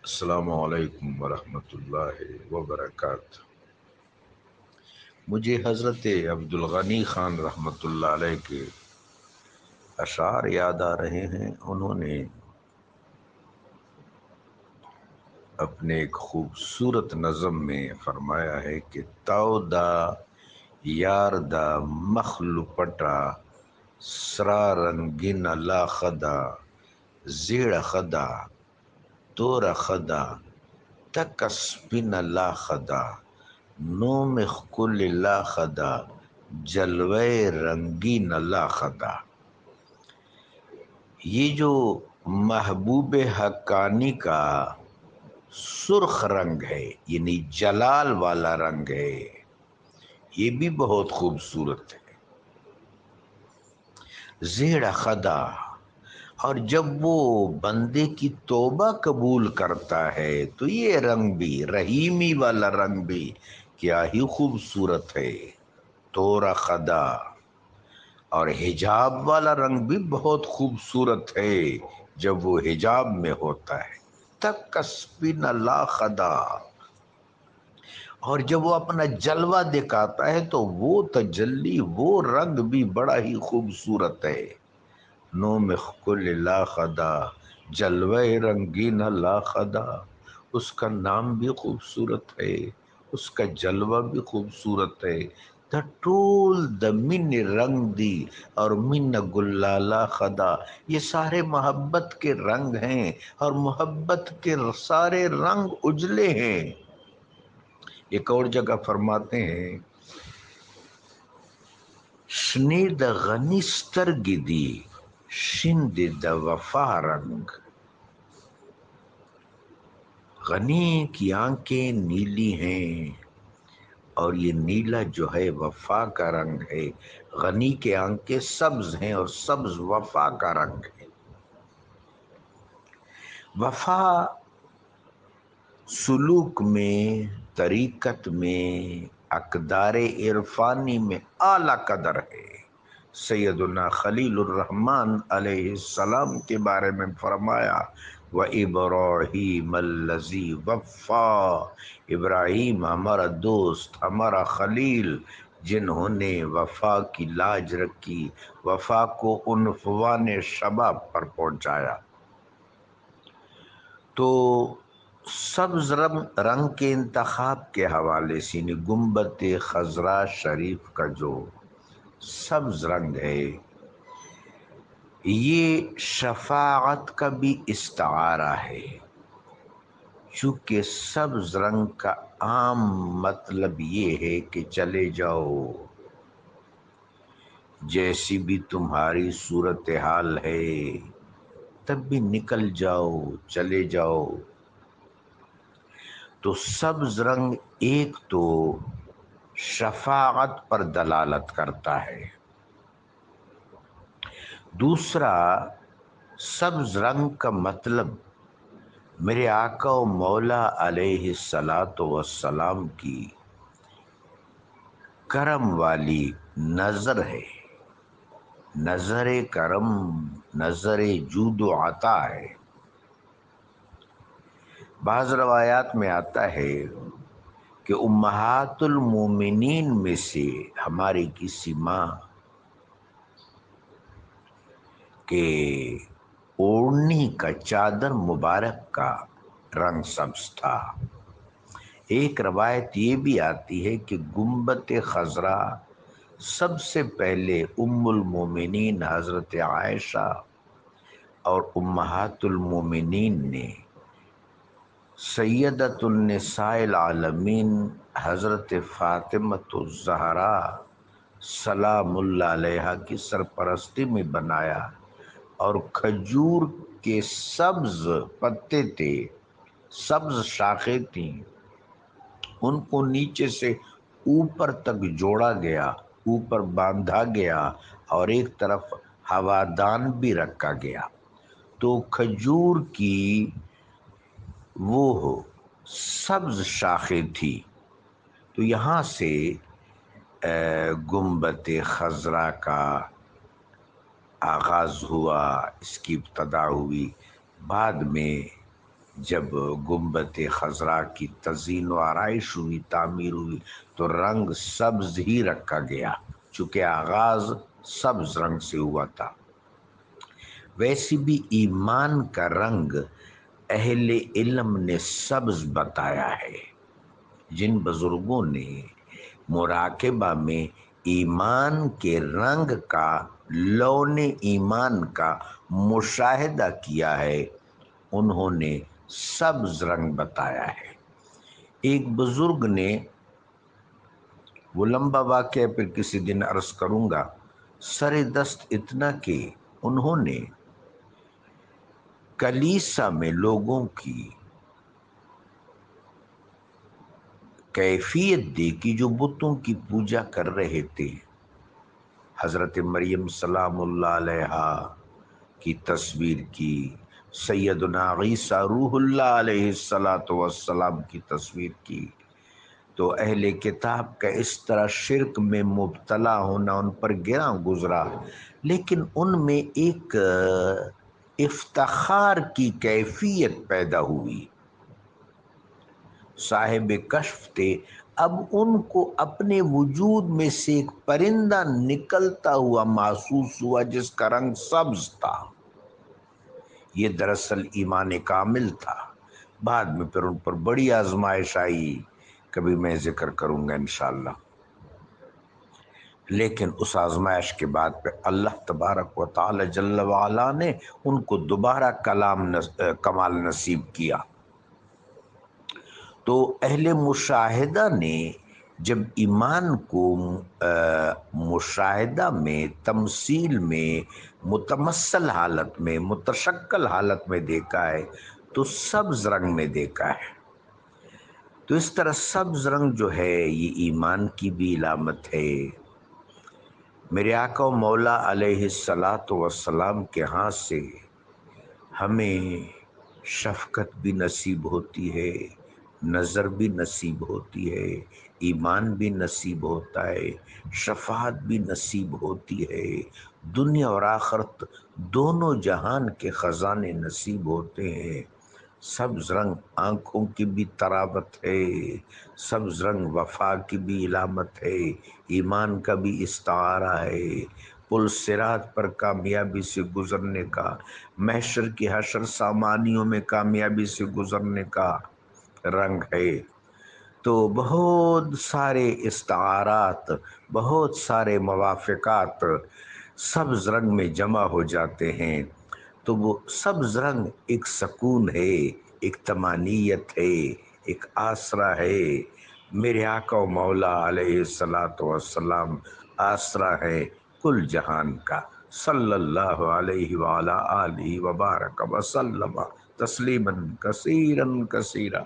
السلام علیکم ورحمۃ اللہ وبرکاتہ۔ مجھے حضرت عبدالغنی خان رحمۃ اللہ علیہ کے اشعار یاد آ رہے ہیں۔ انہوں نے اپنے ایک خوبصورت نظم میں فرمایا ہے کہ تاؤ دا یار دا مخلو پٹا سرا رنگین لا خدا زیڑ خدا تور خدا تکسپن لا خدا نوم خل لا خدا جلوے رنگین لا خدا۔ یہ جو محبوب حقانی کا سرخ رنگ ہے، یعنی جلال والا رنگ ہے، یہ بھی بہت خوبصورت ہے۔ زیڑ خدا، اور جب وہ بندے کی توبہ قبول کرتا ہے تو یہ رنگ بھی، رحیمی والا رنگ بھی کیا ہی خوبصورت ہے۔ تورا خدا، اور حجاب والا رنگ بھی بہت خوبصورت ہے جب وہ حجاب میں ہوتا ہے۔ تکسپن لا خدا، اور جب وہ اپنا جلوہ دکھاتا ہے تو وہ تجلی، وہ رنگ بھی بڑا ہی خوبصورت ہے۔ نوم خل لا خدا جلوہ رنگین لا خدا، اس کا نام بھی خوبصورت ہے، اس کا جلوہ بھی خوبصورت ہے۔ دا ٹول دا من رنگ دی اور من گلالا خدا، یہ سارے محبت کے رنگ ہیں اور محبت کے سارے رنگ اجلے ہیں۔ ایک اور جگہ فرماتے ہیں شنید غنی سترگی دی شند دا وفا رنگ، غنی کی آنکھیں نیلی ہیں اور یہ نیلا جو ہے وفا کا رنگ ہے۔ غنی کے آنکھیں سبز ہیں اور سبز وفا کا رنگ ہے۔ وفا سلوک میں، طریقت میں، اقدار عرفانی میں اعلیٰ قدر ہے۔ سیدنا خلیل الرحمن علیہ السلام کے بارے میں فرمایا وَإِبْرَاهِيمَ الَّذِي وَفَّى، ابراہیم ہمارا دوست، ہمارا خلیل، جنہوں نے وفا کی لاج رکھی، وفا کو عنفوان شباب پر پہنچایا۔ تو سبز رنگ کے انتخاب کے حوالے سے گنبد خضرا شریف کا جو سبز رنگ ہے، یہ شفاعت کا بھی استعارہ ہے، چونکہ سبز رنگ کا عام مطلب یہ ہے کہ چلے جاؤ، جیسی بھی تمہاری صورتحال ہے تب بھی نکل جاؤ، چلے جاؤ۔ تو سبز رنگ ایک تو شفاعت پر دلالت کرتا ہے، دوسرا سبز رنگ کا مطلب میرے آقا و مولا علیہ الصلاۃ والسلام کی کرم والی نظر ہے، نظر کرم، نظر جود و عطا ہے۔ بعض روایات میں آتا ہے کہ امہات المومنین میں سے ہماری کسی ماں کے اوڑھنی کا چادر مبارک کا رنگ سبز تھا۔ ایک روایت یہ بھی آتی ہے کہ گنبد خضرا سب سے پہلے ام المومنین حضرت عائشہ اور امہات المومنین نے سیدۃ النساء العالمین حضرت فاطمۃ الزہراء سلام اللہ علیہا کی سرپرستی میں بنایا، اور کھجور کے سبز پتے تھے، سبز شاخیں تھیں، ان کو نیچے سے اوپر تک جوڑا گیا، اوپر باندھا گیا اور ایک طرف ہوادان بھی رکھا گیا۔ تو کھجور کی وہ سبز شاخیں تھی، تو یہاں سے گنبد خضرا کا آغاز ہوا، اس کی ابتدا ہوئی۔ بعد میں جب گنبد خضرا کی تزئین و آرائش ہوئی، تعمیر ہوئی، تو رنگ سبز ہی رکھا گیا، چونکہ آغاز سبز رنگ سے ہوا تھا۔ ویسے بھی ایمان کا رنگ اہل علم نے سبز بتایا ہے۔ جن بزرگوں نے مراقبہ میں ایمان کے رنگ کا، لون ایمان کا مشاہدہ کیا ہے، انہوں نے سبز رنگ بتایا ہے۔ ایک بزرگ نے، وہ لمبا واقعہ پھر کسی دن عرض کروں گا، سر دست اتنا کہ انہوں نے کلیسا میں لوگوں کی کیفیت دیکھی جو بتوں کی پوجا کر رہے تھے۔ حضرت مریم سلام اللہ علیہا کی تصویر کی، سیدنا عیسیٰ روح اللہ علیہ السلام کی تصویر کی، تو اہل کتاب کا اس طرح شرک میں مبتلا ہونا ان پر گراں گزرا، لیکن ان میں ایک افتخار کی کیفیت پیدا ہوئی۔ صاحب کشف تھے، اب ان کو اپنے وجود میں سے ایک پرندہ نکلتا ہوا محسوس ہوا جس کا رنگ سبز تھا۔ یہ دراصل ایمان کامل تھا۔ بعد میں پھر ان پر بڑی آزمائش آئی، کبھی میں ذکر کروں گا انشاءاللہ۔ لیکن اس آزمائش کے بعد پہ اللہ تبارک و تعالی جل وعلا نے ان کو دوبارہ کمال نصیب کیا۔ تو اہل مشاہدہ نے جب ایمان کو مشاہدہ میں، تمثیل میں، متمثل حالت میں، متشکل حالت میں دیکھا ہے تو سبز رنگ میں دیکھا ہے۔ تو اس طرح سبز رنگ جو ہے یہ ایمان کی بھی علامت ہے۔ میرے آقا و مولا علیہ السلام کے ہاتھ سے ہمیں شفقت بھی نصیب ہوتی ہے، نظر بھی نصیب ہوتی ہے، ایمان بھی نصیب ہوتا ہے، شفاعت بھی نصیب ہوتی ہے، دنیا اور آخرت دونوں جہان کے خزانے نصیب ہوتے ہیں۔ سبز رنگ آنکھوں کی بھی طراوت ہے، سبز رنگ وفا کی بھی علامت ہے، ایمان کا بھی استعارہ ہے، پل صراط پر کامیابی سے گزرنے کا، محشر کی حشر سامانیوں میں کامیابی سے گزرنے کا رنگ ہے۔ تو بہت سارے استعارات، بہت سارے موافقات سبز رنگ میں جمع ہو جاتے ہیں۔ تو وہ سبز رنگ ایک سکون ہے، ایک طمانینت ہے، ایک آسرا ہے۔ میرے آقا و مولا علیہ السلام آسرا ہے کل جہان کا، صلی اللہ علیہ وعلی آلہ وبارک وسلم تسلیما کثیرا کثیرا۔